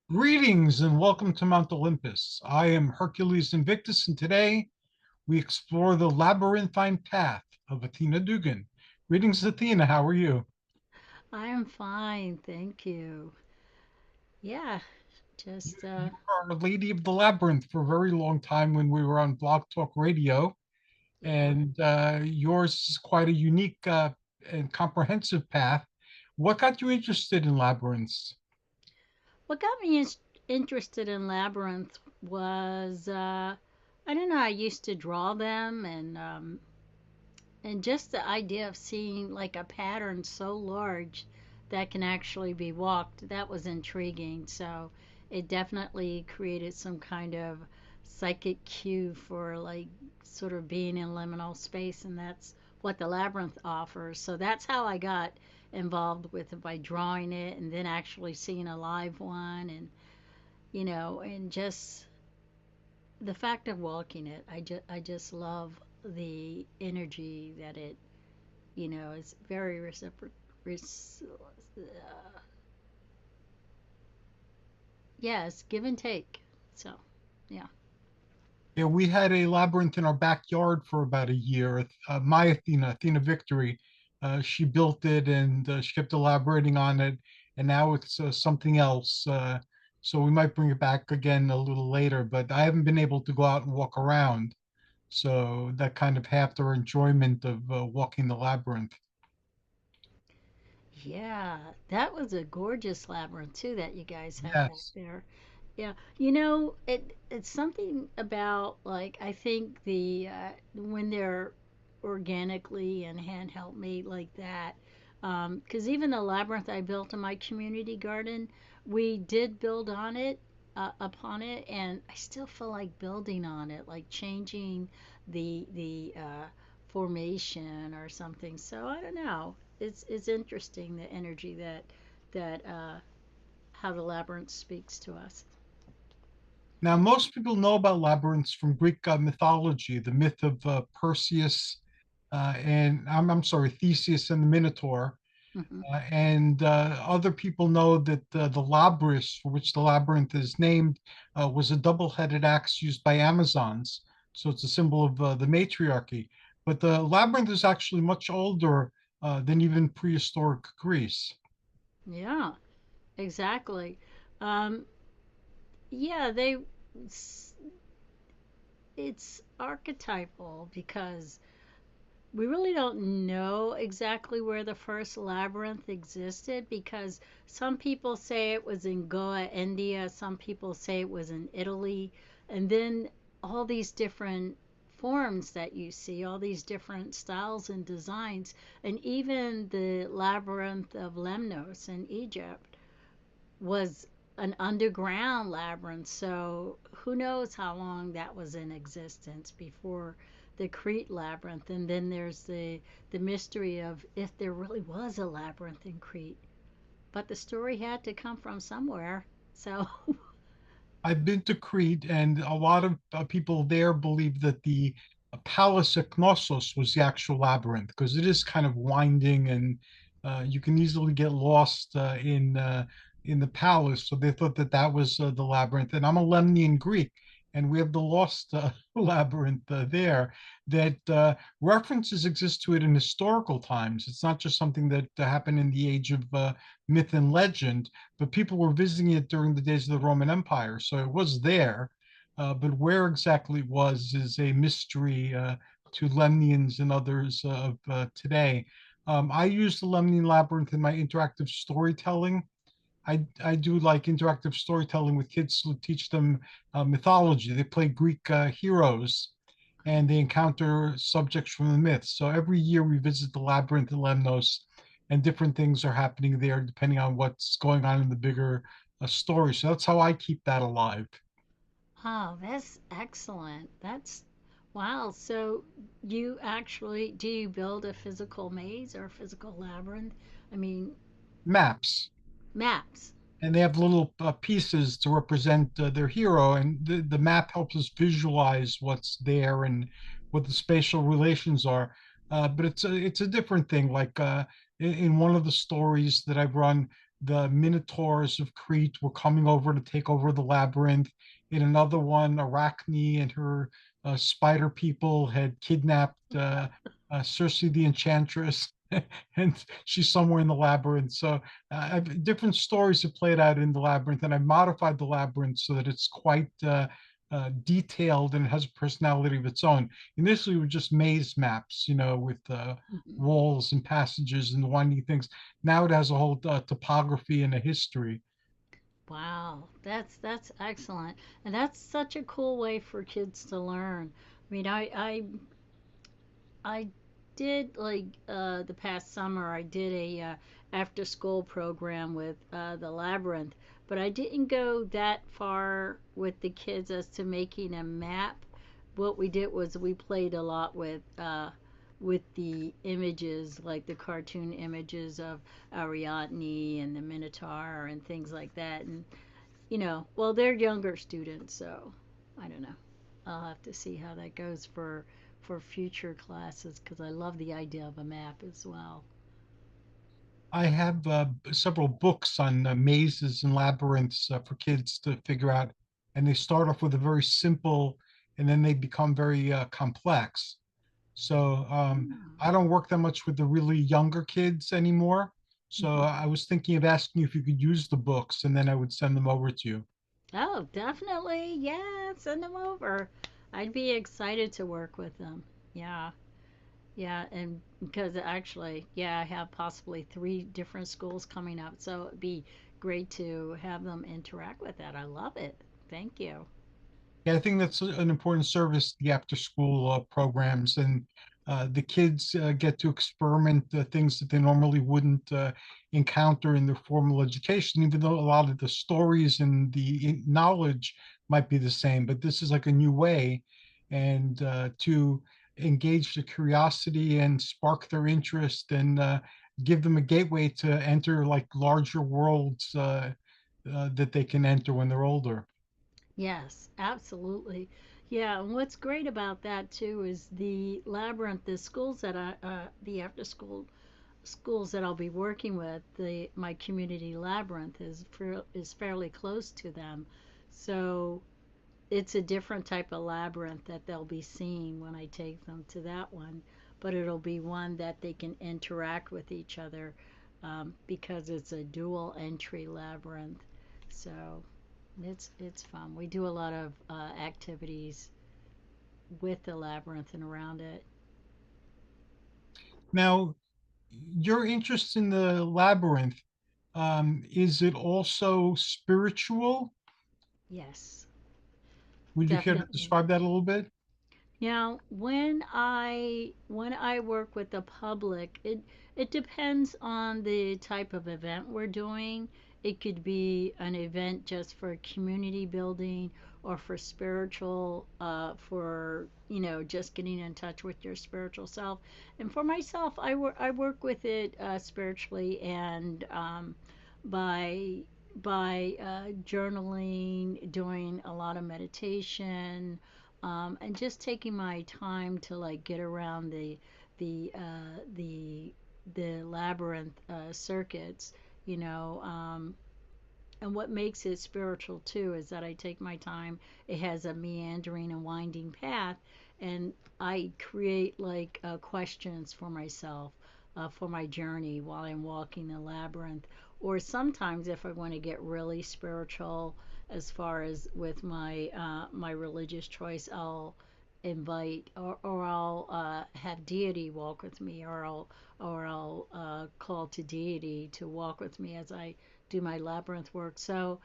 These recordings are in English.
Greetings and welcome to Mount Olympus. I am Hercules Invictus, and today we explore the labyrinthine path of Athena Dugan. Greetings, Athena. How are you? I am fine, thank you. Yeah, just You are a lady of the labyrinth for a very long time when we were on Blog Talk Radio, yeah. and yours is quite a unique and comprehensive path. What got you interested in labyrinths? What got me interested in Labyrinth was I don't know, I used to draw them and just the idea of seeing like a pattern so large that can actually be walked, that was intriguing. So it definitely created some kind of psychic cue for like sort of being in liminal space, and that's what the labyrinth offers. So that's how I got involved with it, by drawing it and then actually seeing a live one, and and just the fact of walking it. I just love the energy that it, it's very reciprocal. Yes, give and take. So, yeah. Yeah, we had a labyrinth in our backyard for about a year. My Athena Victory, she built it and she kept elaborating on it, and now it's something else. So we might bring it back again a little later, but I haven't been able to go out and walk around. So that kind of half our enjoyment of walking the labyrinth. Yeah, that was a gorgeous labyrinth too that you guys have back Yes. there. Yeah, it's something about, like, I think the when they're organically and handheld made like that. Because even the labyrinth I built in my community garden, we did build on it, upon it, and I still feel like building on it, like changing the formation or something. So I don't know. It's interesting, the energy that how the labyrinth speaks to us. Now, most people know about labyrinths from Greek mythology, the myth of Perseus and I'm sorry, Theseus and the Minotaur. Hmm. And other people know that the labrys, for which the labyrinth is named, was a double-headed axe used by Amazons. So it's a symbol of the matriarchy. But the labyrinth is actually much older than even prehistoric Greece. Yeah, exactly. Um, yeah, it's archetypal because we really don't know exactly where the first labyrinth existed, because some people say it was in Goa, India, some people say it was in Italy, and then all these different forms that you see, all these different styles and designs, and even the labyrinth of Lemnos in Egypt was an underground labyrinth. So who knows how long that was in existence before the Crete labyrinth. And then there's the mystery of if there really was a labyrinth in Crete. But the story had to come from somewhere. So I've been to Crete, and a lot of people there believe that the Palace at Knossos was the actual labyrinth because it is kind of winding, and you can easily get lost in the palace. So they thought that that was the labyrinth. And I'm a Lemnian Greek, and we have the lost labyrinth there. That references exist to it in historical times. It's not just something that happened in the age of myth and legend, but people were visiting it during the days of the Roman Empire, so it was there. But where exactly it was is a mystery to Lemnians and others of today. I use the Lemnian Labyrinth in my interactive storytelling. I do like interactive storytelling with kids to teach them mythology. They play Greek heroes and they encounter subjects from the myths. So every year we visit the labyrinth in Lemnos, and different things are happening there depending on what's going on in the bigger story. So that's how I keep that alive. oh, that's excellent. That's wow. So you actually, do you build a physical maze or a physical labyrinth? I mean, Maps, maps. and they have little pieces to represent their hero, and the map helps us visualize what's there and what the spatial relations are. But it's a different thing. Like in one of the stories that I've run, the Minotaurs of Crete were coming over to take over the labyrinth. In another one, Arachne and her spider people had kidnapped Circe the Enchantress, and she's somewhere in the labyrinth. So different stories have played out in the labyrinth, and I modified the labyrinth so that it's quite detailed and it has a personality of its own. Initially, it was just maze maps, with Mhm. walls and passages and winding things. Now it has a whole topography and a history. Wow, that's excellent, and that's such a cool way for kids to learn. I mean, I did like the past summer. I did a after school program with the Labyrinth, but I didn't go that far with the kids as to making a map. What we did was we played a lot with the images, like the cartoon images of Ariadne and the Minotaur and things like that. And well, they're younger students, so I don't know. I'll have to see how that goes for future classes because I love the idea of a map as well. I have several books on mazes and labyrinths for kids to figure out, and they start off with a very simple, and then they become very complex. So I don't work that much with the really younger kids anymore. So Mhm. I was thinking of asking you if you could use the books, and then I would send them over to you. Oh, definitely. Yeah, send them over. I'd be excited to work with them. Yeah. Yeah, and because actually, yeah, I have possibly three different schools coming up, so it'd be great to have them interact with that. I love it. Thank you. Yeah, I think that's an important service, the after school programs, and the kids get to experiment things that they normally wouldn't encounter in their formal education, even though a lot of the stories and the knowledge might be the same. But this is like a new way, and to engage the curiosity and spark their interest and give them a gateway to enter like larger worlds that they can enter when they're older. Yes, absolutely. Yeah, and what's great about that too is the labyrinth, the schools that the after school schools that I'll be working with, the my community labyrinth is fairly close to them, so it's a different type of labyrinth that they'll be seeing when I take them to that one, but it'll be one that they can interact with each other because it's a dual entry labyrinth. So it's fun. We do a lot of activities with the labyrinth and around it. Now, your interest in the labyrinth, is it also spiritual? Yes, Would you care to definitely. describe that a little bit? Now, when I work with the public, it depends on the type of event we're doing. It could be an event just for community building or for spiritual, for just getting in touch with your spiritual self. And for myself, I work with it spiritually and by journaling, doing a lot of meditation, and just taking my time to like get around the uh, the the labyrinth circuits, you know. And what makes it spiritual too is that I take my time. It has a meandering and winding path, and I create like questions for myself for my journey while I'm walking the labyrinth. Or sometimes, if I want to get really spiritual, as far as with my religious choice, I'll invite or I'll have deity walk with me, or I'll call to deity to walk with me as I do my labyrinth work. So,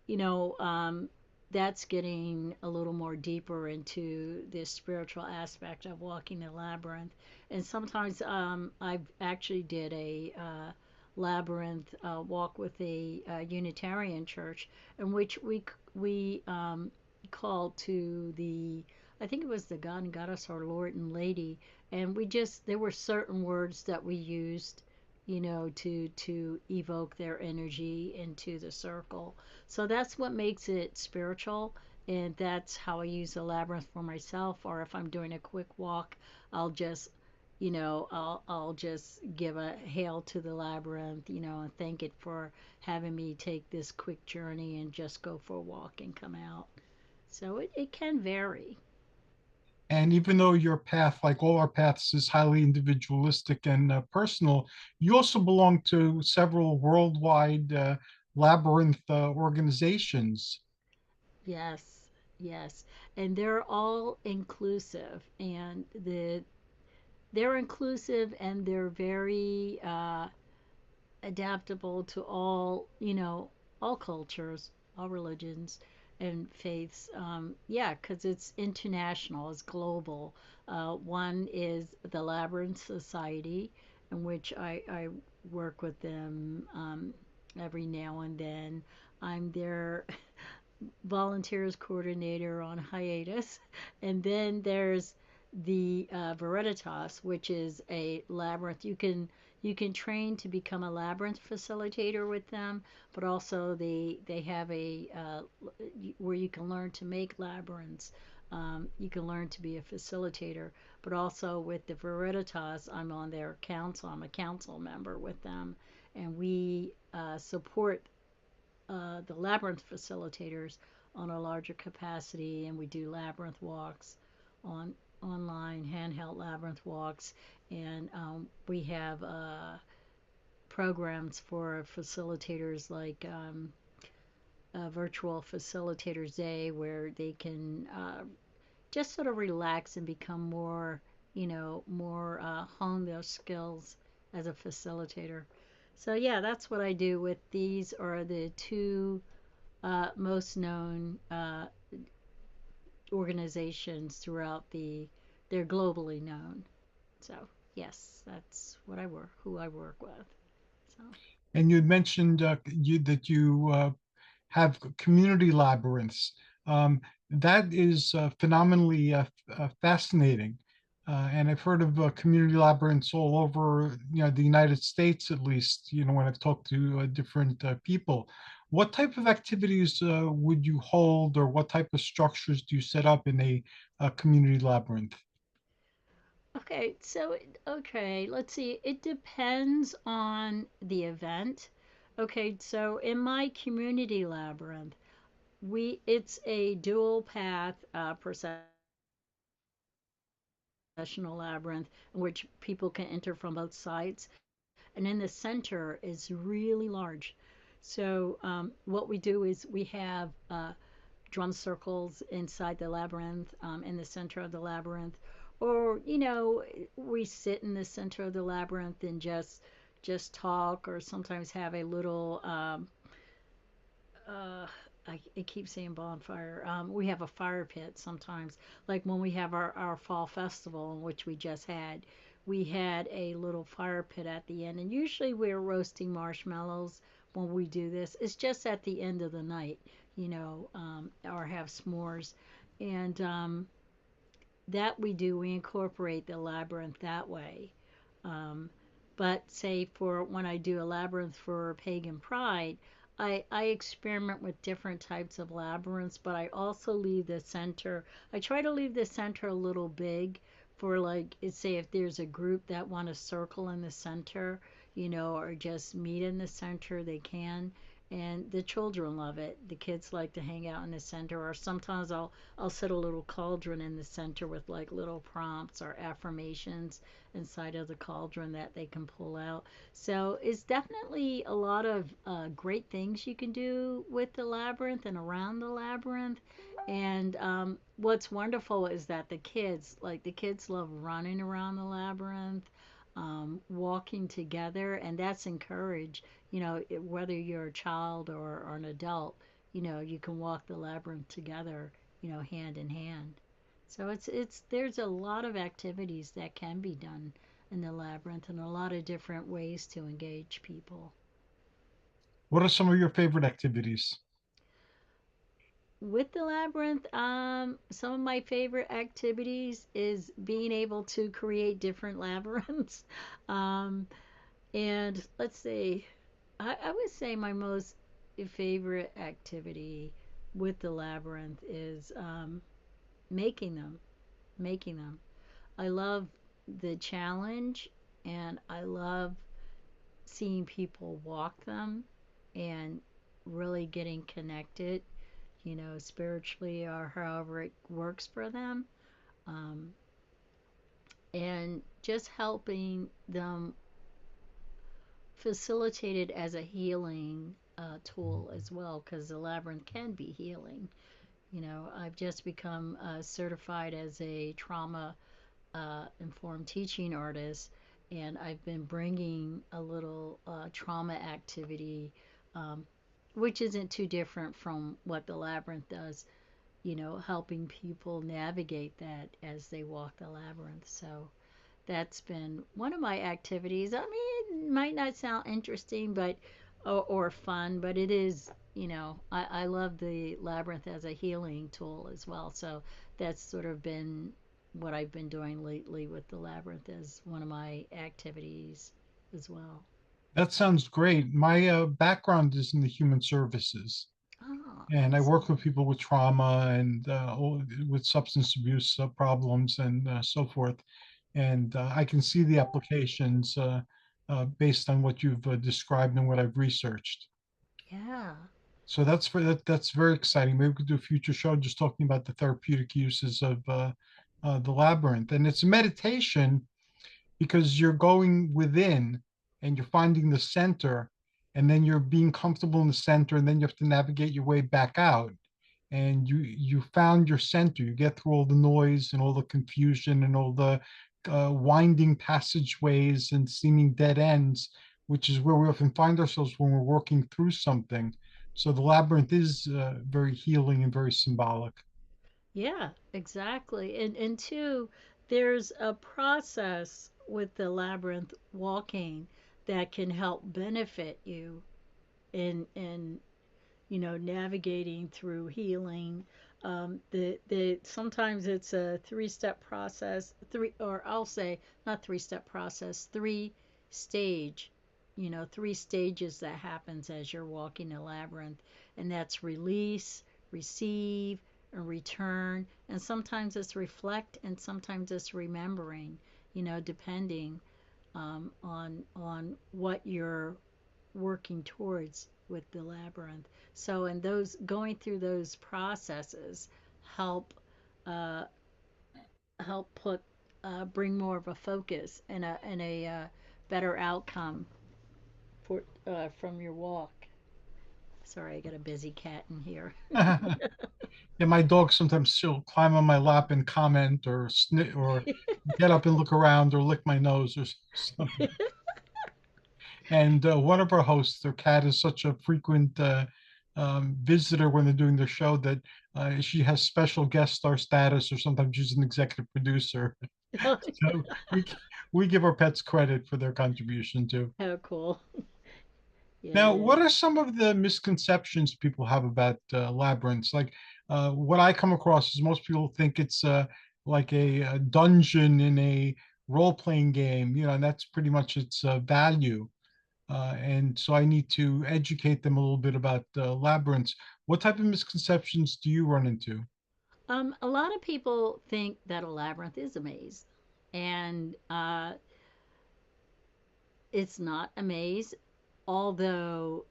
you know, um, that's getting a little more deeper into this spiritual aspect of walking the labyrinth. And sometimes I've actually did a labyrinth walk with a Unitarian church in which we called to the, I think it was the God and Goddess, our Lord and Lady, and we just, there were certain words that we used, to evoke their energy into the circle. So that's what makes it spiritual, and that's how I use the labyrinth for myself. Or if I'm doing a quick walk, I'll just I'll just give a hail to the labyrinth, and thank it for having me take this quick journey and just go for a walk and come out. So it can vary. And even though your path, like all our paths, is highly individualistic and personal, you also belong to several worldwide labyrinth organizations. Yes, yes. And they're all inclusive, and they're inclusive, and they're very adaptable to all cultures, all religions and faiths. Yeah, because it's international, it's global. One is the Labyrinth Society, in which I work with them every now and then. I'm their volunteers coordinator on hiatus. And then there's the Veritas, which is a labyrinth. You can train to become a labyrinth facilitator with them, but also they have a where you can learn to make labyrinths. You can learn to be a facilitator, but also with the Veritas, I'm on their council. I'm a council member with them, and we support the labyrinth facilitators on a larger capacity, and we do labyrinth walks on online handheld labyrinth walks, and we have programs for facilitators like virtual facilitators day where they can just sort of relax and become more hone their skills as a facilitator. So yeah, that's what I do with these are the two most known organizations throughout they're globally known. So yes, that's what I work, who I work with. So And you had mentioned that you have community labyrinths. Um, that is phenomenally fascinating. And I've heard of community labyrinths all over, the United States, at least, when I've talked to different people. What type of activities would you hold, or what type of structures do you set up in a community labyrinth? okay, let's see. It depends on the event. Okay, so in my community labyrinth, we it's a dual path processional labyrinth in which people can enter from both sides, and in the center is really large. So what we do is we have drum circles inside the labyrinth, in the center of the labyrinth, or we sit in the center of the labyrinth and just talk, or sometimes have a little uh, I keep saying bonfire. We have a fire pit sometimes, like when we have our fall festival, which we just had. We had a little fire pit at the end, and usually we're roasting marshmallows when we do this. It's just at the end of the night, or have s'mores, and that we do. We incorporate the labyrinth that way. Um, but say for when I do a labyrinth for Pagan Pride, I experiment with different types of labyrinths, but I also leave the center. I try to leave the center a little big for, like, say if there's a group that want to circle in the center, or just meet in the center, they can. And the children love it. The kids like to hang out in the center, or sometimes I'll set a little cauldron in the center with like little prompts or affirmations inside of the cauldron that they can pull out. So it's definitely a lot of great things you can do with the labyrinth and around the labyrinth. And what's wonderful is that the kids love running around the labyrinth, walking together, and that's encouraged. Whether you're a child or an adult, you can walk the labyrinth together, hand in hand. So it's there's a lot of activities that can be done in the labyrinth, and a lot of different ways to engage people. What are some of your favorite activities? With the labyrinth, some of my favorite activities is being able to create different labyrinths. um, and let's see, I would say my most favorite activity with the labyrinth is making them. Making them. I love. the challenge, and I love seeing people walk them and really getting connected, spiritually or however it works for them. Um, and just helping them facilitate it as a healing tool as well, because the labyrinth can be healing. I've just become certified as a trauma informed teaching artist, and I've been bringing a little trauma activity, um, which isn't too different from what the labyrinth does, helping people navigate that as they walk the labyrinth. So that's been one of my activities. I mean, it might not sound interesting, but or fun, but it is. I love the labyrinth as a healing tool as well. So that's sort of been what I've been doing lately with the labyrinth as one of my activities as well. That sounds great. My background is in the human services, Oh, and I work with excellent. people with trauma and with substance abuse problems and so forth. And I can see the applications based on what you've described and what I've researched. Yeah. So that's very exciting. Maybe we could do a future show just talking about the therapeutic uses of the labyrinth. And it's a meditation because you're going within and you're finding the center, and then you're being comfortable in the center, and then you have to navigate your way back out. And you found your center. You get through all the noise and all the confusion and all the winding passageways and seeming dead ends, which is where we often find ourselves when we're working through something. So the labyrinth is very healing and very symbolic. Yeah, exactly. And two, there's a process with the labyrinth walking that can help benefit you in navigating through healing. The sometimes it's a three-step process, three, or I'll say not three-step process, three-stage, three stages that happens as you're walking a labyrinth, and that's release, receive, and return. And sometimes it's reflect, and sometimes it's remembering, depending on what you're working towards with the labyrinth. So, and those going through those processes help uh, help put bring more of a focus and a better outcome for from your walk. Sorry, I got a busy cat in here. Yeah, my dog sometimes she'll climb on my lap and comment or snit or get up and look around or lick my nose or something. And one of our hosts, their cat is such a frequent visitor when they're doing their show that she has special guest star status, or sometimes she's an executive producer. So we give our pets credit for their contribution too. How cool. Yeah, it Now, what is. are some of the misconceptions people have about labyrinths? Like, what I come across is most people think it's like a dungeon in a role-playing game, and that's pretty much its value. And so I need to educate them a little bit about labyrinths. What type of misconceptions do you run into? A lot of people think that a labyrinth is a maze, and it's not a maze, although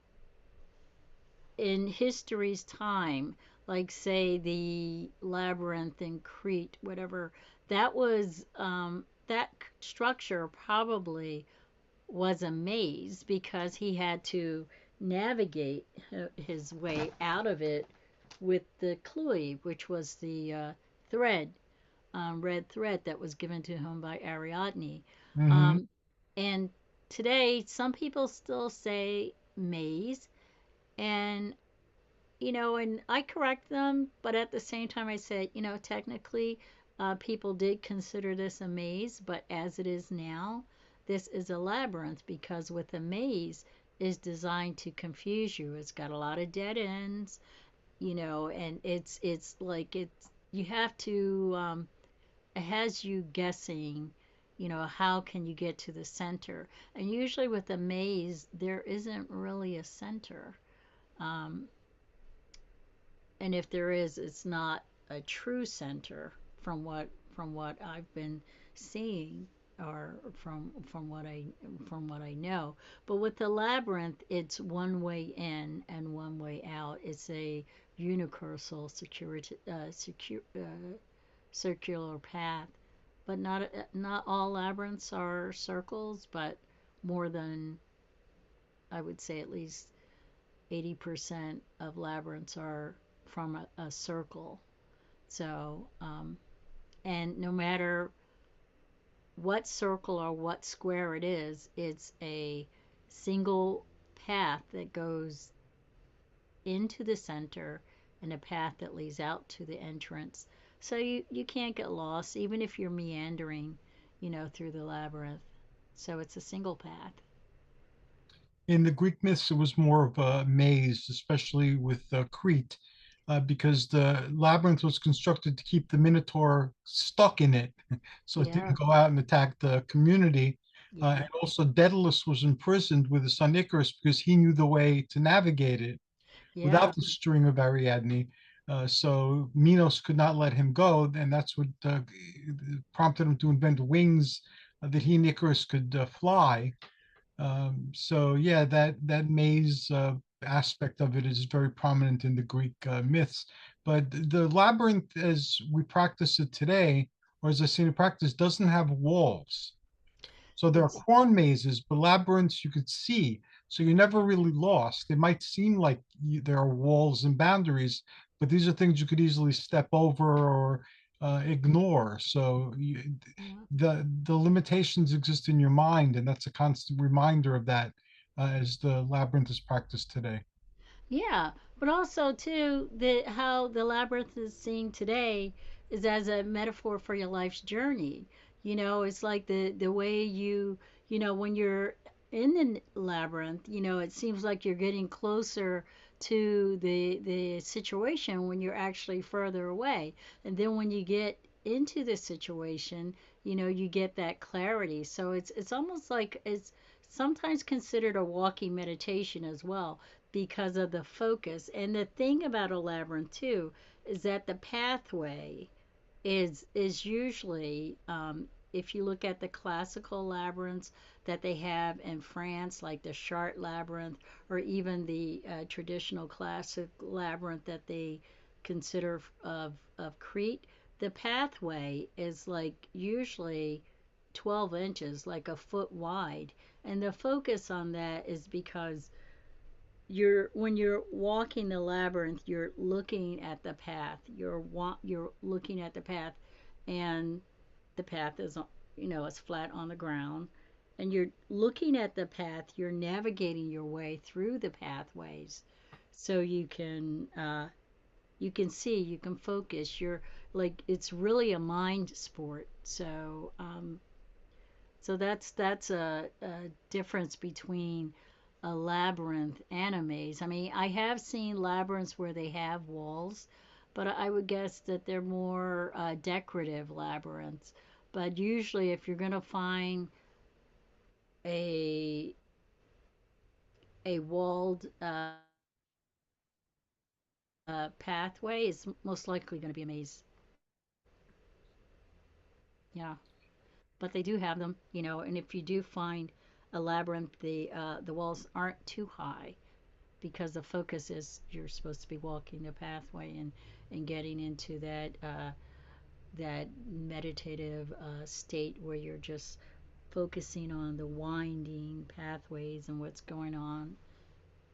in history's time, like say the labyrinth in Crete, whatever, that structure probably was a maze because he had to navigate his way out of it with the cloi, which was the thread, red thread that was given to him by Ariadne. Hmm. Um, and today, some people still say maze, and and I correct them, but at the same time, I said, technically, people did consider this a maze, but as it is now, this is a labyrinth because with a maze is designed to confuse you. It's got a lot of dead ends, and it's like it's you have to it has you guessing. How can you get to the center? And usually with a maze, there isn't really a center. Um, and if there is, it's not a true center from what I've been seeing. or from what I know. But with the labyrinth, it's one way in and one way out. It's a unicursal circular path, but not all labyrinths are circles, but more than, I would say, at least 80% of labyrinths are from a circle. So, and no matter what circle or what square it is, it's a single path that goes into the center and a path that leads out to the entrance. So you can't get lost even if you're meandering, through the labyrinth. So it's a single path. In the Greek myths, it was more of a maze, especially with Crete, because the labyrinth was constructed to keep the Minotaur stuck in it, so it Yeah, didn't go out and attack the community. yeah, And also, Daedalus was imprisoned with his son Icarus because he knew the way to navigate it yeah, without the string of Ariadne. So Minos could not let him go, and that's what prompted him to invent wings that he and Icarus could fly. So yeah, that maze aspect of it is very prominent in the Greek myths. But the labyrinth, as we practice it today, or as I see in practice, doesn't have walls. So there are it's corn mazes, but labyrinths you could see. So you're never really lost. It might seem like there are walls and boundaries, but these are things you could easily step over or ignore. So yeah. the limitations exist in your mind, and that's a constant reminder of that as the labyrinth is practiced today. Yeah, but also too the how the labyrinth is seen today is as a metaphor for your life's journey. It's like the way when you're in the labyrinth, it seems like you're getting closer to the situation when you're actually further away. And then when you get into the situation, you get that clarity. So it's almost like it's sometimes considered a walking meditation as well because of the focus. And the thing about a labyrinth too is that the pathway is usually, if you look at the classical labyrinths that they have in France, like the Chartres labyrinth, or even the traditional classic labyrinth that they consider of Crete, the pathway is like usually 12 inches, like a foot wide. And the focus on that is because when you're walking the labyrinth, you're looking at the path. You're looking at the path, and the path is it's flat on the ground, and you're looking at the path. You're navigating your way through the pathways, so you can see, you can focus. You're like it's really a mind sport. So that's a difference between a labyrinth and a maze. I mean, I have seen labyrinths where they have walls, but I would guess that they're more decorative labyrinths. But usually, if you're going to find a a walled pathway, it's most likely going to be a maze. Yeah, but they do have them, and if you do find a labyrinth, the walls aren't too high because the focus is you're supposed to be walking the pathway and getting into that meditative state where you're just focusing on the winding pathways and what's going on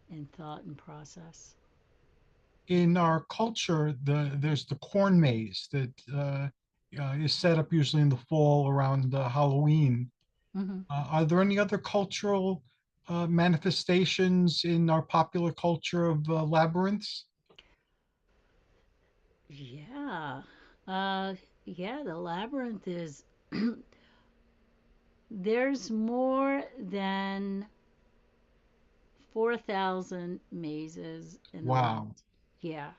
in thought and process. In our culture, there's the corn maze that is set up usually in the fall around Halloween. Hmm. Are there any other cultural manifestations in our popular culture of labyrinths? Yeah. Uh, yeah, the labyrinth is there's more than 4,000 mazes in the Wow. world. Yeah.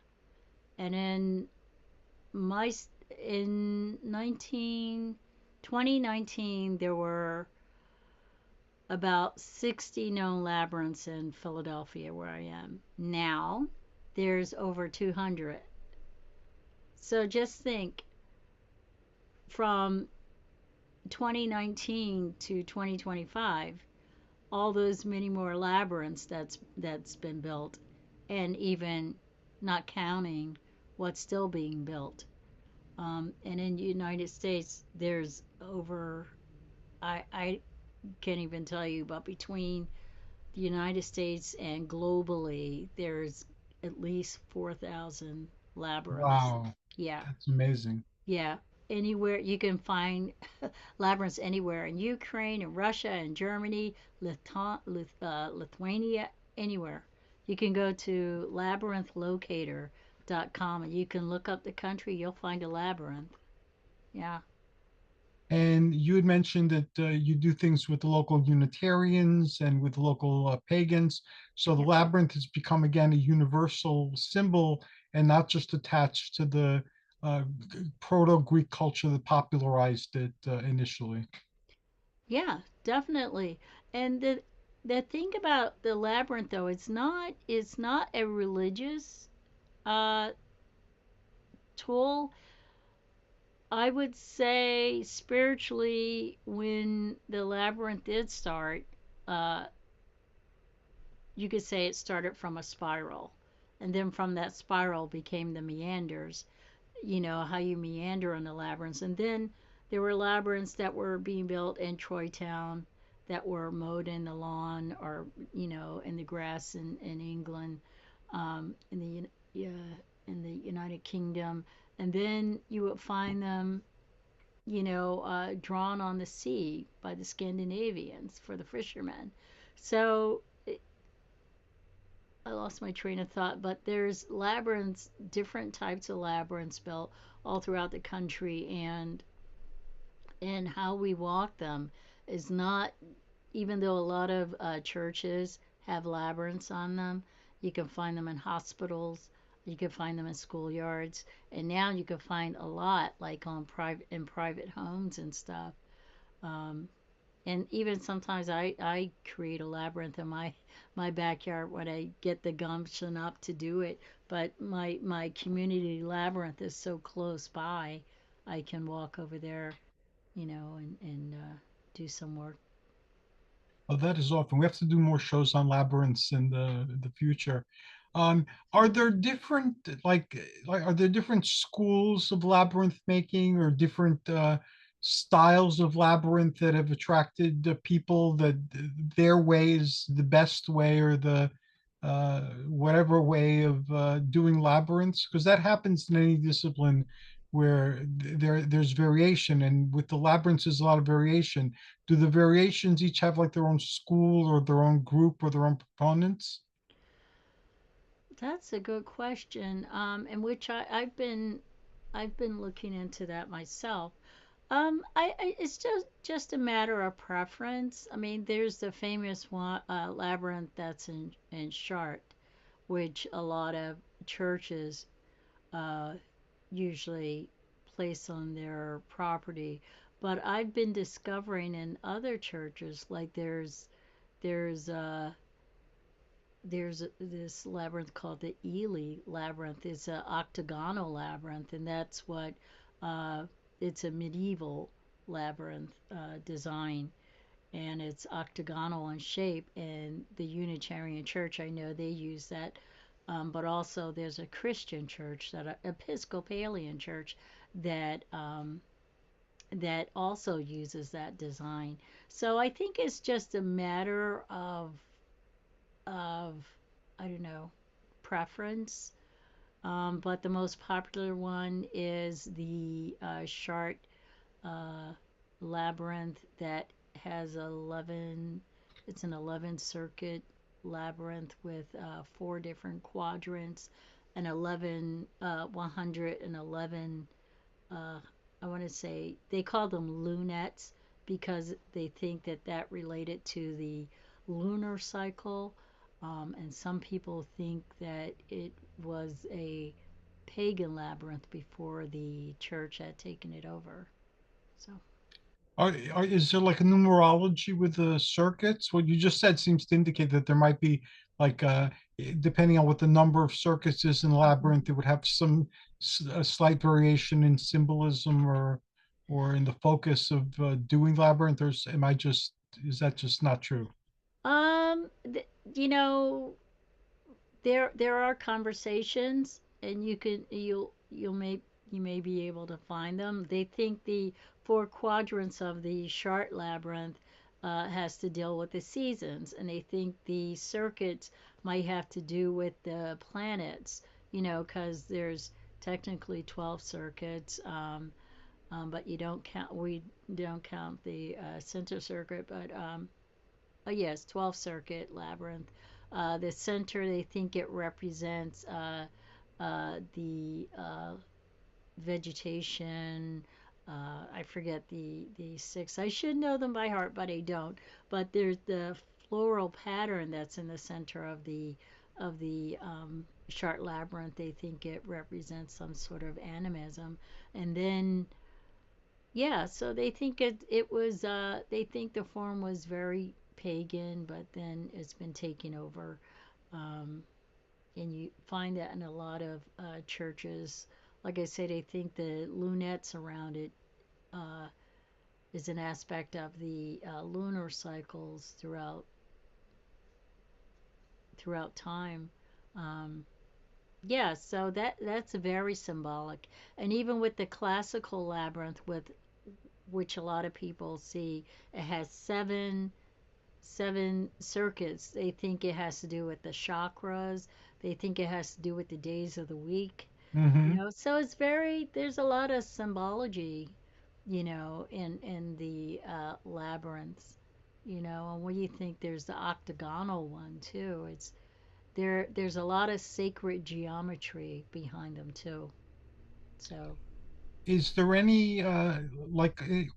And my in 2019 there were about 60 known labyrinths in Philadelphia where I am. Now there's over 200. So just think from 2019 to 2025, all those many more labyrinths that's been built, and even not counting what's still being built. And in the United States, there's over, I can't even tell you, but between the United States and globally, there's at least 4,000 labyrinths. Wow, Yeah, that's amazing. yeah. Anywhere you can find labyrinths anywhere in Ukraine and Russia and Germany, Lithuania, anywhere. You can go to labyrinthlocator.com and you can look up the country, you'll find a labyrinth. Yeah. And you had mentioned that you do things with the local Unitarians and with local pagans. So the labyrinth has become again a universal symbol and not just attached to the Proto-Greek culture that popularized it initially. Yeah, definitely. And the thing about the labyrinth though, it's not a religious uh tool. I would say spiritually when the labyrinth did start, uh you could say it started from a spiral. And then from that spiral became the meanders, how you meander in the labyrinths. And then there were labyrinths that were being built in Troy Town that were mowed in the lawn or, in the grass in England, in the United Kingdom. And then you would find them, drawn on the sea by the Scandinavians for the fishermen. So I lost my train of thought, but there's labyrinths, different types of labyrinths built all throughout the country, and how we walk them is not, even though a lot of churches have labyrinths on them, you can find them in hospitals, you can find them in schoolyards, and now you can find a lot like on private homes and stuff. Um, and even sometimes I create a labyrinth in my backyard when I get the gumption up to do it. But my community labyrinth is so close by, I can walk over there, and do some work. Oh, that is often. We have to do more shows on labyrinths in the future. Are there different are there different schools of labyrinth making or different styles of labyrinth that have attracted people that their way is the best way or the whatever way of doing labyrinths? Because that happens in any discipline where there's variation, and with the labyrinths, there's a lot of variation. Do the variations each have like their own school or their own group or their own proponents? That's a good question, in which I've been looking into that myself. It's just a matter of preference. I mean, there's the famous one, labyrinth that's in Chartres, which a lot of churches uh, usually place on their property. But I've been discovering in other churches, like there's this labyrinth called the Ely labyrinth. It's an octagonal labyrinth, and that's what it's a medieval labyrinth design, and it's octagonal in shape. And the Unitarian Church, I know they use that, but also there's a Christian church, that Episcopalian church, that also uses that design. So I think it's just a matter of I don't know, preference. But the most popular one is the Chart uh, labyrinth that has 11. It's an 11 circuit labyrinth with four different quadrants and 11, 111. Uh, I want to say they call them lunettes because they think that that related to the lunar cycle. And some people think that it was a pagan labyrinth before the church had taken it over. So, Is there like a numerology with the circuits? What you just said seems to indicate that there might be like depending on what the number of circuits is in the mhm. labyrinth, it would have some a slight variation in symbolism or or in the focus of doing Labyrinth, or is that just not true? You know, there are conversations, and you may be able to find them. They think the four quadrants of the chart labyrinth has to deal with the seasons, and they think the circuits might have to do with the planets. You know, because there's technically 12 circuits, but you don't count. We don't count the center circuit, but oh yes, 12 circuit labyrinth. The center, they think it represents the vegetation. I forget the six. I should know them by heart, but I don't. But there's the floral pattern that's in the center of the chart labyrinth. They think it represents some sort of animism, and then yeah, so they think it was they think the form was very pagan, but then it's been taken over, um, and you find that in a lot of churches. Like I say, they think the lunettes around it uh, is an aspect of the lunar cycles throughout time. Um, yeah, so that's very symbolic, and even with the classical labyrinth, with which a lot of people see, it has seven circuits. They think it has to do with the chakras. They think it has to do with the days of the week. You Hmm. know, so it's very there's a lot of symbology, you know, in the labyrinths. You know, and what do you think? There's the octagonal one too. It's there's a lot of sacred geometry behind them too. So Is there any,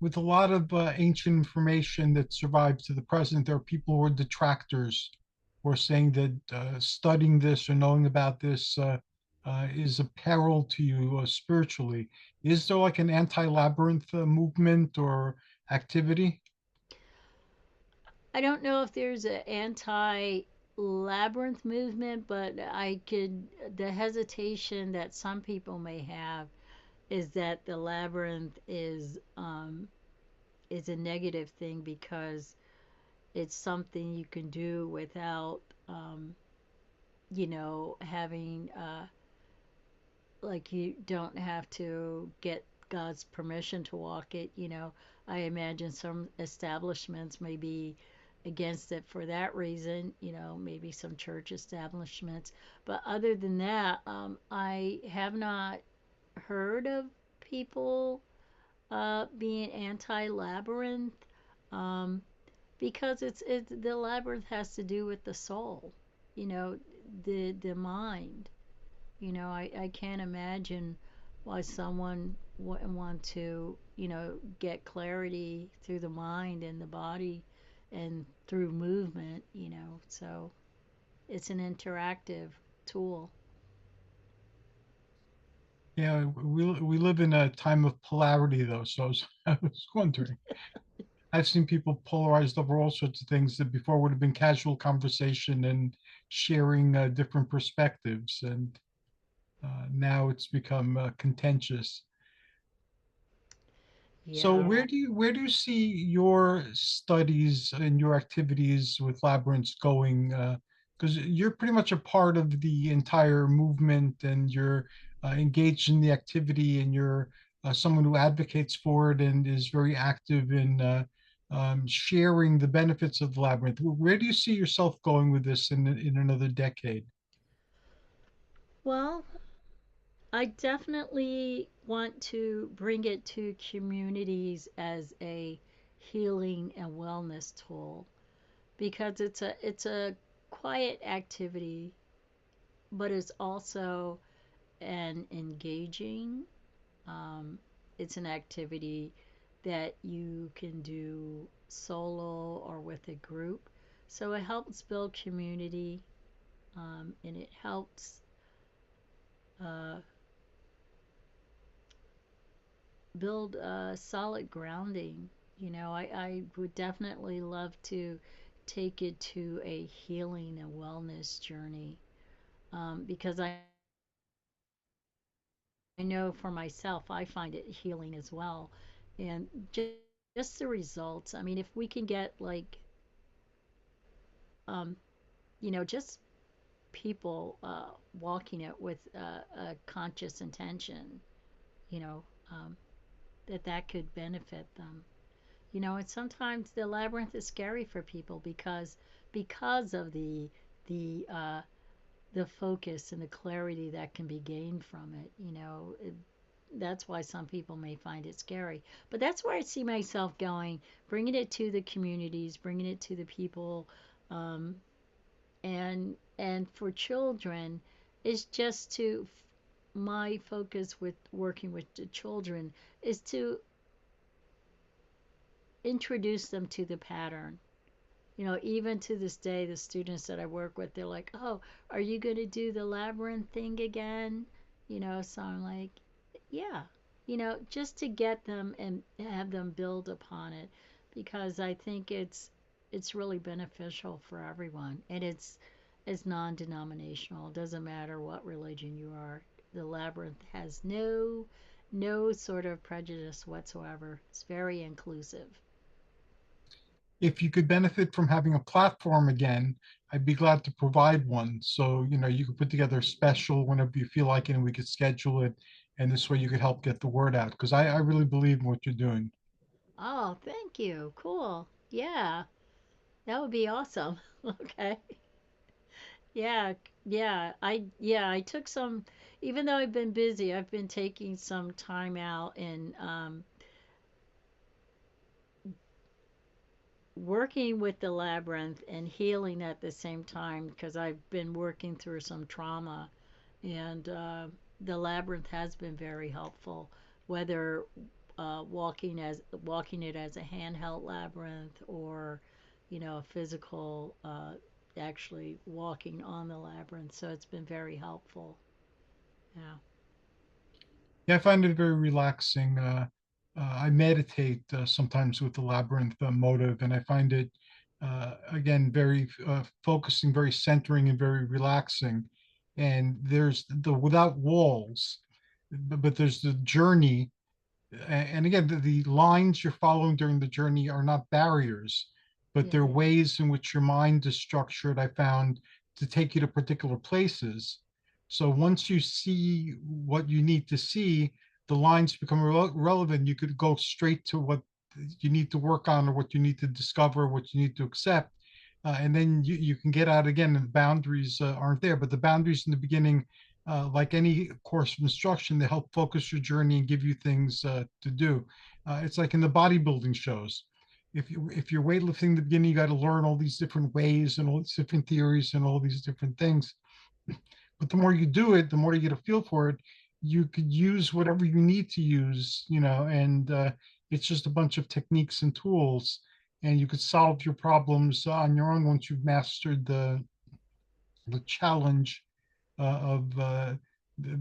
with a lot of ancient information that survived to the present, there are people who are detractors who are saying that studying this or knowing about this is a peril to you spiritually. Is there like an anti-labyrinth movement or activity? I don't know if there's an anti labyrinth movement, but the hesitation that some people may have is that the labyrinth is a negative thing because it's something you can do without, you know, having, like, you don't have to get God's permission to walk it. You know, I imagine some establishments may be against it for that reason, you know, maybe some church establishments. But other than that, I have not heard of people being anti labyrinth, um, because the labyrinth has to do with the soul, you know, the mind. You know, I can't imagine why someone wouldn't want to, you know, get clarity through the mind and the body and through movement, you know. So it's an interactive tool. Yeah, we live in a time of polarity though, so I was wondering. I've seen people polarized over all sorts of things that before would have been casual conversation and sharing different perspectives, and now it's become contentious. So Yeah. where do you see your studies and your activities with labyrinths going? Because you're pretty much a part of the entire movement, and you're engaged in the activity, and you're someone who advocates for it and is very active in sharing the benefits of the labyrinth. Where do you see yourself going with this in another decade? Well, I definitely want to bring it to communities as a healing and wellness tool because it's a quiet activity, but it's also an engaging. Um, it's an activity that you can do solo or with a group. So it helps build community, and it helps uh, build solid grounding. You know, I would definitely love to take it to a healing and wellness journey, because I know for myself, I find it healing as well. And just the results. I mean, if we can get like, um, just people walking it with a conscious intention, you know, um, that could benefit them. And sometimes the labyrinth is scary for people because of the focus and the clarity that can be gained from it. That's why some people may find it scary. But that's where I see myself going, bringing it to the communities, bringing it to the people, um, and for children is just to my focus with working with the children is to introduce them to the pattern. Even to this day, the students that I work with, they're like, "Oh, are you going to do the labyrinth thing again?" So I'm like, "Yeah." Just to get them and have them build upon it because I think it's really beneficial for everyone and it's non-denominational. It doesn't matter what religion you are. The labyrinth has no sort of prejudice whatsoever. It's very inclusive. If you could benefit from having a platform again, I'd be glad to provide one. So, you could put together a special whenever you feel like it, and we could schedule it. And this way you could help get the word out because I really believe in what you're doing. Oh, thank you. Cool. Yeah, that would be awesome. Okay. Yeah, yeah, I took some even though I've been busy, I've been taking some time out and working with the labyrinth and healing at the same time because I've been working through some trauma and the labyrinth has been very helpful, whether walking it as a handheld labyrinth or a physical actually walking on the labyrinth. So it's been very helpful. Yeah. Yeah, I find it very relaxing. I meditate sometimes with the labyrinth motive, and I find it, again, very focusing, very centering, and very relaxing. And there's the without walls, but there's the journey. And again, the lines you're following during the journey are not barriers, but they're Yeah. ways in which your mind is structured, I found, to take you to particular places. So once you see what you need to see, the lines become relevant. You could go straight to what you need to work on or what you need to discover, what you need to accept. And then you can get out again, and the boundaries aren't there. But the boundaries in the beginning, like any course of instruction, they help focus your journey and give you things to do. It's like in the bodybuilding shows. If you're weightlifting in the beginning, you got to learn all these different ways and all these different theories and all these different things. But the more you do it, the more you get a feel for it. You could use whatever you need to use, and it's just a bunch of techniques and tools, and you could solve your problems on your own once you've mastered the challenge of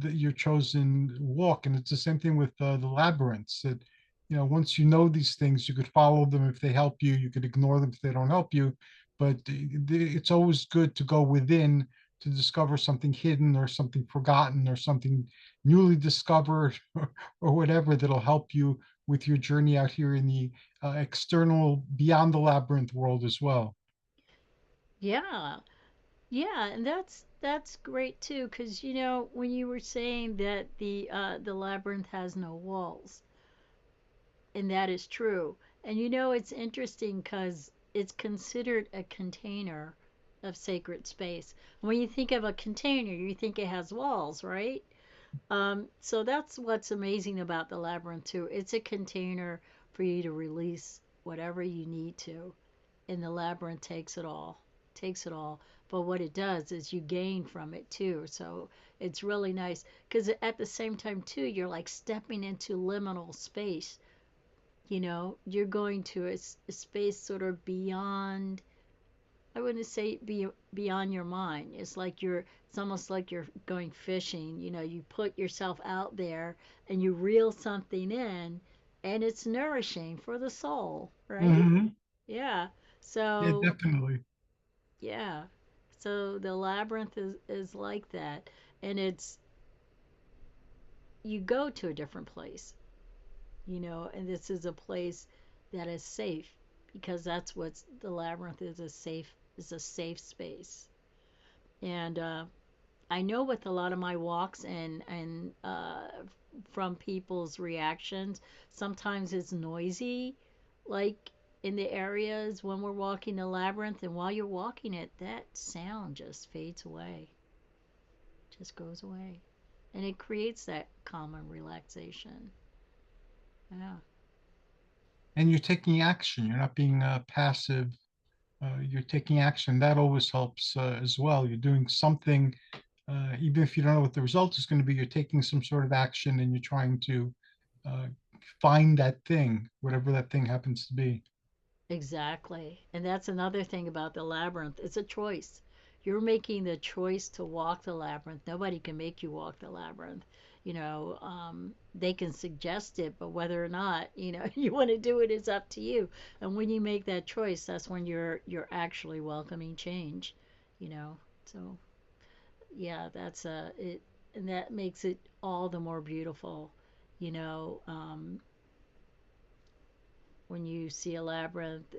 your chosen walk. And it's the same thing with the labyrinths that, once you know these things, you could follow them if they help you, you could ignore them if they don't help you. But it's always good to go within to discover something hidden or something forgotten or something newly discovered or whatever that'll help you with your journey out here in the external, beyond the labyrinth world as well. Yeah. Yeah, and that's great too, because when you were saying that the labyrinth has no walls, and that is true. And it's interesting because it's considered a container of sacred space. When you think of a container, you think it has walls, right? So that's what's amazing about the labyrinth too. It's a container for you to release whatever you need to, and the labyrinth takes it all. But what it does is you gain from it too. So it's really nice because at the same time too, you're like stepping into liminal space. You're going to a space sort of beyond. I wouldn't say beyond your mind. It's almost like you're going fishing. You put yourself out there and you reel something in, and it's nourishing for the soul, right? Hmm. Yeah. Yeah, So definitely. yeah. So the labyrinth is like that. And you go to a different place. and this is a place that is safe because that's what the labyrinth is a safe space. And I know with a lot of my walks and from people's reactions, sometimes it's noisy, like in the areas when we're walking the labyrinth, and while you're walking it, that sound just fades away, just goes away, and it creates that calm and relaxation. Yeah, And you're taking action. You're not being passive. You're taking action. That always helps as well. You're doing something, even if you don't know what the result is going to be. You're taking some sort of action, and you're trying to uh, find that thing, whatever that thing happens to be. exactly. And that's another thing about the labyrinth. It's a choice. You're making the choice to walk the labyrinth. Nobody can make you walk the labyrinth. They can suggest it, but whether or not, you want to do it is up to you. And when you make that choice, that's when you're actually welcoming change, you know. So, yeah, that's it and that makes it all the more beautiful, you know. When you see a labyrinth,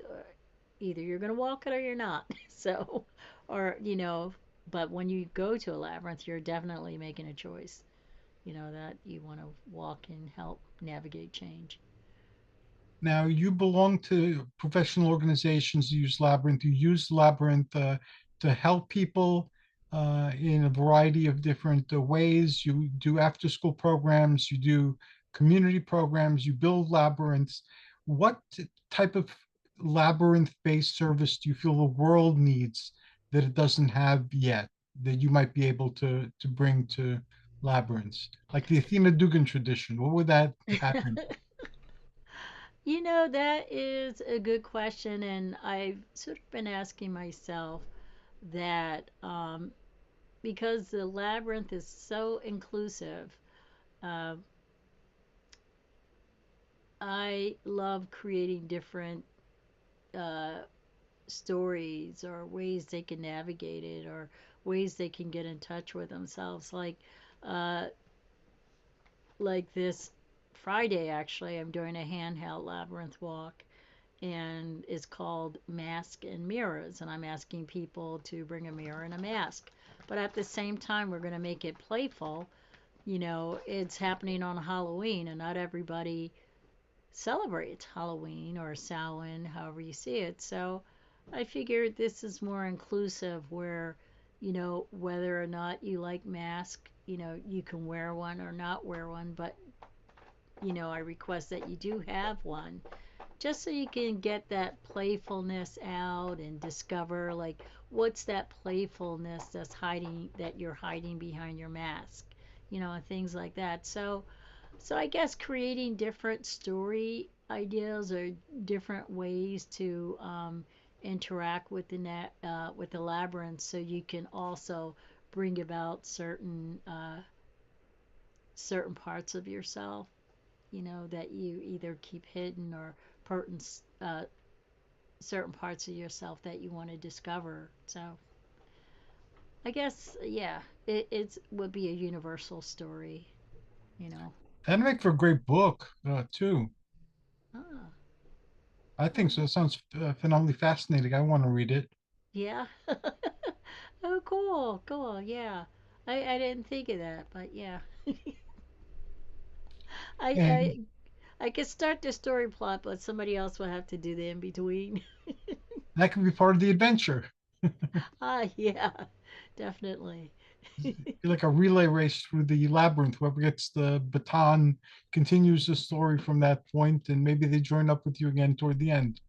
either you're going to walk it or you're not. So, or, but when you go to a labyrinth, you're definitely making a choice, that you want to walk and help navigate change. Now, you belong to professional organizations who use Labyrinth. You use Labyrinth to help people in a variety of different ways. You do after school programs, you do community programs, you build labyrinths. What type of labyrinth-based service do you feel the world needs that it doesn't have yet, that you might be able to bring to labyrinths? Like the Athena Dugan tradition, what would that happen? That is a good question, and I've sort of been asking myself that because the labyrinth is so inclusive, uh, I love creating different uh, stories or ways they can navigate it or ways they can get in touch with themselves. Uh, like this Friday, actually, I'm doing a handheld labyrinth walk, and it's called Mask and Mirrors, and I'm asking people to bring a mirror and a mask. But at the same time, we're going to make it playful. It's happening on Halloween, and not everybody celebrates Halloween or Samhain, however you see it. So I figured this is more inclusive where, whether or not you like mask, you can wear one or not wear one, but, I request that you do have one just so you can get that playfulness out and discover like what's that playfulness that you're hiding behind your mask, and things like that. So I guess creating different story ideas or different ways to interact with with the labyrinth, so you can also bring about certain parts of yourself, that you either keep hidden or certain certain parts of yourself that you want to discover. So I guess yeah, it would be a universal story, you know. That'd make for a great book, too. Ah, I think oh, so. It sounds phenomenally fascinating. I want to read it. yeah. Oh, cool, cool. Yeah, I didn't think of that, but yeah, I And I I could start the story plot, but somebody else will have to do the in between. that could be part of the adventure. Ah, yeah, definitely. Be like a relay race through the labyrinth. Whoever gets the baton continues the story from that point, and maybe they join up with you again toward the end.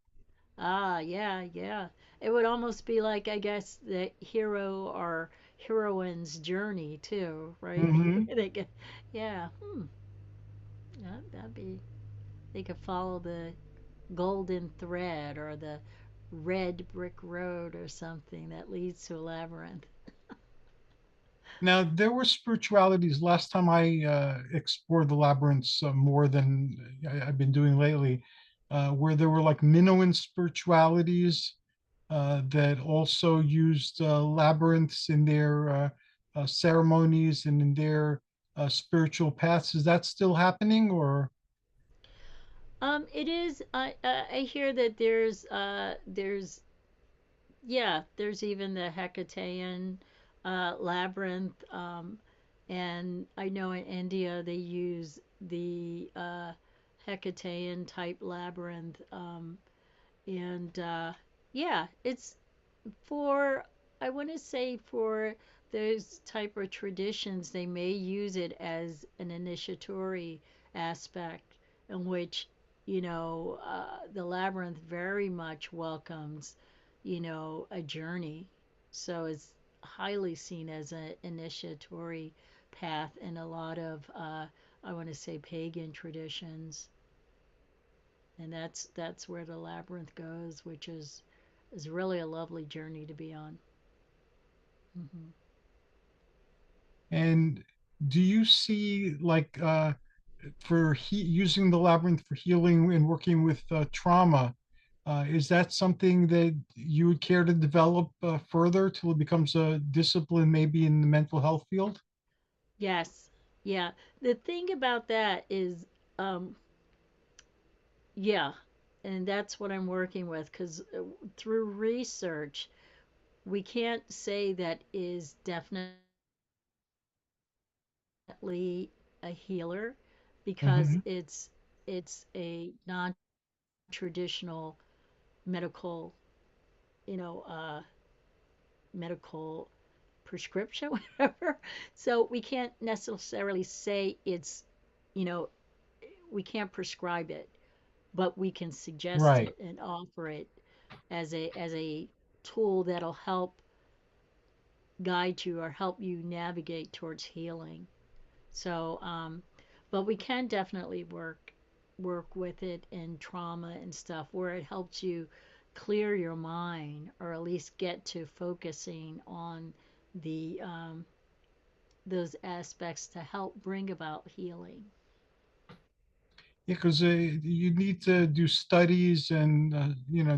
Ah, yeah, yeah. It would almost be like, I guess, the hero or heroine's journey too, right? Hmm. They get, yeah. That'd be. They could follow the golden thread or the red brick road or something that leads to a labyrinth. Now, there were spiritualities last time I explored the labyrinths more than I've been doing lately, where there were like Minoan spiritualities that also used labyrinths in their ceremonies and in their spiritual paths. Is that still happening, or? It is. I hear that there's yeah, there's even the Hecataean labyrinth, and I know in India they use the Hecataean type labyrinth, and yeah, it's for I want to say for those type of traditions, they may use it as an initiatory aspect in which the labyrinth very much welcomes a journey, so it's highly seen as an initiatory path in a lot of I want to say pagan traditions, and that's where the labyrinth goes, which is really a lovely journey to be on. Hmm. And do you see like for using the labyrinth for healing and working with trauma? Is that something that you would care to develop further till it becomes a discipline, maybe in the mental health field? Yes, yeah. The thing about that is, um, yeah, and that's what I'm working with because through research, we can't say that is definitely a healer because Hmm. it's a non-traditional medical, you know, uh, medical prescription, whatever. So we can't necessarily say it's, you know, we can't prescribe it, but we can suggest Right. it and offer it as a tool that'll help guide you or help you navigate towards healing. So, but we can definitely work with it in trauma and stuff where it helps you clear your mind or at least get to focusing on the those aspects to help bring about healing. Yeah, because you need to do studies and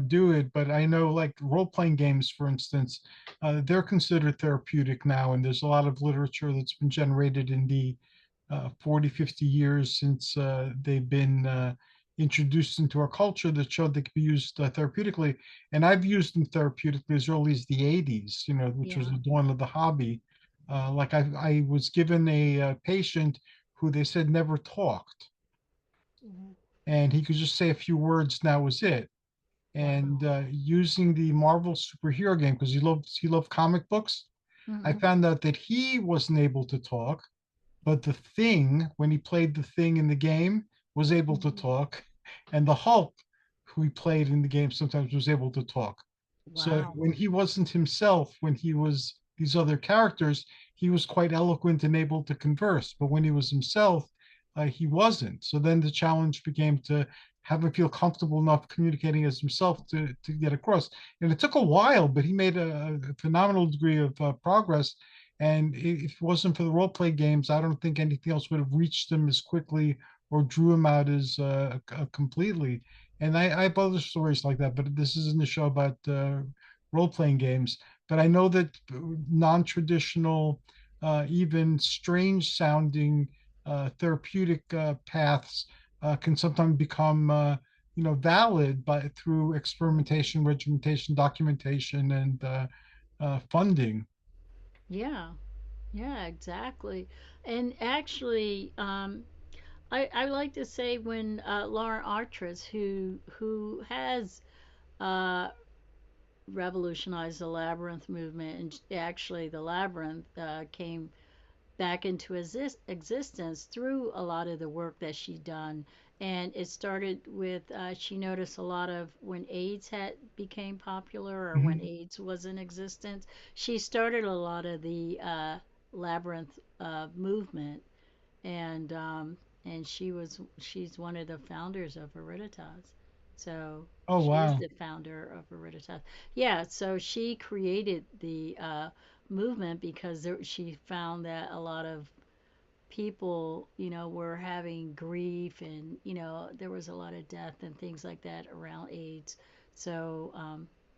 do it. But I know, like role playing games, for instance, they're considered therapeutic now, and there's a lot of literature that's been generated in the 40, 50 years since they've been introduced into our culture that showed they could be used therapeutically. And I've used them therapeutically as early as the 80s, which was Yeah. the dawn of the hobby. Like I was given a patient who they said never talked, Mhm. and he could just say a few words, and that was it. And Wow. using the Marvel superhero game, because he loved comic books, I Hmm. found out that he wasn't able to talk, but the Thing, when he played the Thing in the game, was able to Hmm. talk, and the Hulk, who he played in the game, sometimes was able to talk. So Wow. when he wasn't himself, when he was these other characters, he was quite eloquent and able to converse. But when he was himself, he wasn't. So then the challenge became to have him feel comfortable enough communicating as himself to get across. And it took a while, but he made a phenomenal degree of progress. And if it wasn't for the role play games, I don't think anything else would have reached him as quickly or drew him out as completely. And I have other stories like that, but this isn't a show about role playing games. But I know that non traditional, even strange sounding therapeutic paths can sometimes become valid by through experimentation, regimentation, documentation, and funding. Yeah. Yeah, exactly. And actually, I like to say when Lauren Artress, who has uh, revolutionized the labyrinth movement, and actually the labyrinth came back into existence through a lot of the work that she done. And it started with she noticed a lot of when AIDS had became popular or when Mhm. AIDS was in existence. She started a lot of the labyrinth movement, and she's one of the founders of Hereditas. So Oh, she is wow. the founder of Hereditas. Yeah, so she created the movement because she found that a lot of people, were having grief and, there was a lot of death and things like that around AIDS. So,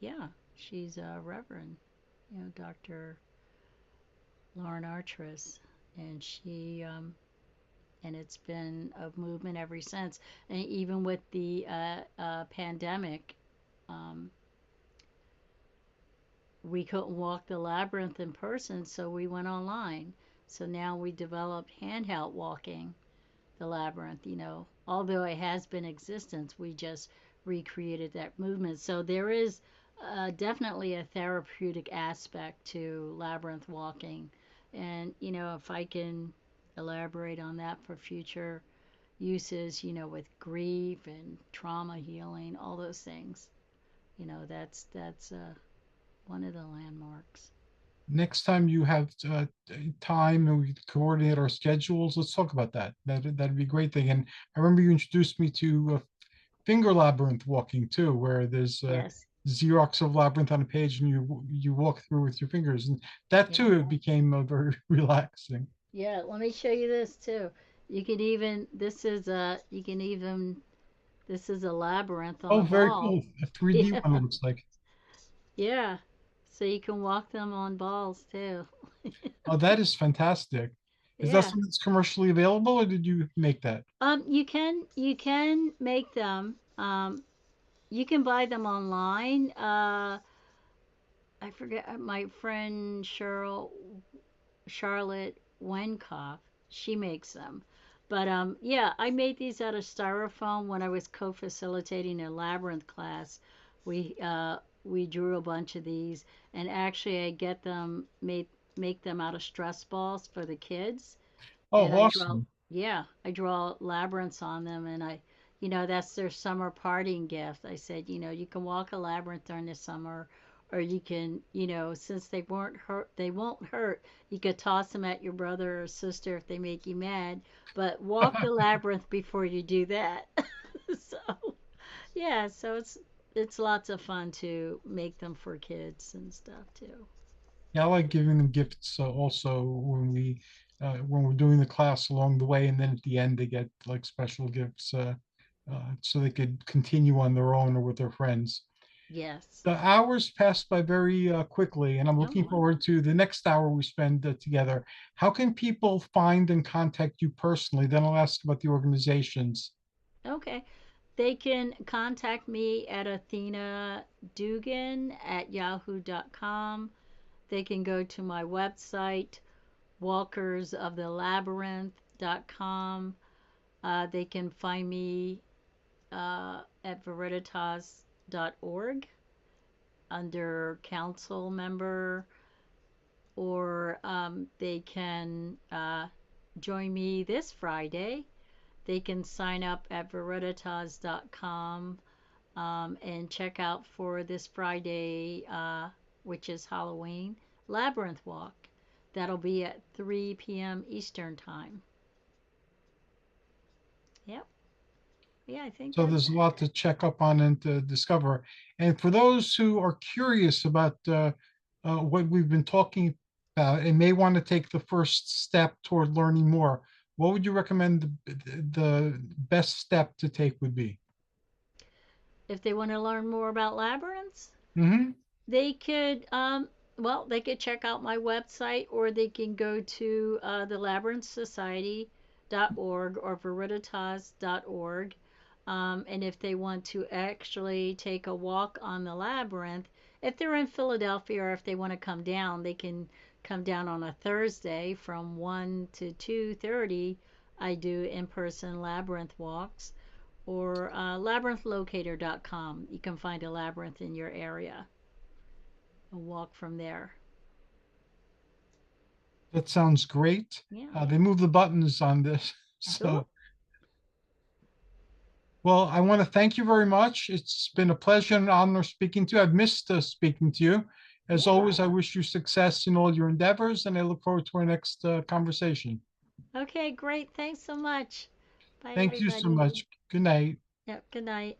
yeah, she's a reverend, Dr. Lauren Artress, and she and it's been a movement ever since. And even with the pandemic, um, we couldn't walk the labyrinth in person, so we went online. So now we developed handheld walking the labyrinth. Although it has been in existence, we just recreated that movement. So there is definitely a therapeutic aspect to labyrinth walking. And, if I can elaborate on that for future uses, with grief and trauma healing, all those things, that's one of the landmarks. Next time you have time and we coordinate our schedules, let's talk about that. That'd be a great thing. And I remember you introduced me to finger labyrinth walking too, where there's Yes. Xerox of labyrinth on a page and you walk through with your fingers, and that Yeah. too it became very relaxing. Yeah, let me show you this too. This is a labyrinth on Oh, a very ball. cool. A 3D Yeah. one, it looks like. Yeah. So you can walk them on balls too. Oh, that is fantastic. Is that Yeah. something that's commercially available, or did you make that? You can make them. You can buy them online. I forget my friend Charlotte Wenkoff. She makes them. But yeah, I made these out of styrofoam when I was co-facilitating a labyrinth class. We drew a bunch of these, and actually I get them made make them out of stress balls for the kids, Oh, and I draw, awesome. yeah, I draw labyrinths on them, and that's their summer partying gift. I said, you can walk a labyrinth during the summer, or you can, since they won't hurt, you could toss them at your brother or sister if they make you mad, but walk the labyrinth before you do that. So, yeah, so it's lots of fun to make them for kids and stuff too. Yeah, I like giving them gifts also when we're doing the class along the way, and then at the end they get like special gifts so they could continue on their own or with their friends. Yes. The hours pass by very quickly, and I'm Oh, looking wow. forward to the next hour we spend together. How can people find and contact you personally? Then I'll ask about the organizations. Okay. They can contact me at Athena Dugan at yahoo.com. They can go to my website, walkersofthelabyrinth.com. They can find me at veritas.org under council member, or they can join me this Friday. They can sign up at veritas.com and check out for this Friday, which is Halloween, Labyrinth Walk. That'll be at 3 p.m. Eastern Time. Yep. Yeah, I think So that's there's a lot it. to check up on and to discover. And for those who are curious about what we've been talking about and may want to take the first step toward learning more, what would you recommend the best step to take would be? If they want to learn more about labyrinths, Hmm. they could, they could check out my website, or they can go to the Labyrinth Society.org or veritas.org. And if they want to actually take a walk on the labyrinth, if they're in Philadelphia or if they want to come down, they can come down on a Thursday from 1 to 2:30. I do in-person labyrinth walks, or labyrinthlocator.com. You can find a labyrinth in your area and walk from there. That sounds great. Yeah. They move the buttons on this. Cool. So, well, I want to thank you very much. It's been a pleasure and honor speaking to you. I've missed speaking to you. As Yeah. always, I wish you success in all your endeavors, and I look forward to our next conversation. Okay, great. Thanks so much. Bye, Thank you so everybody. much. Good night. Yep. Good night.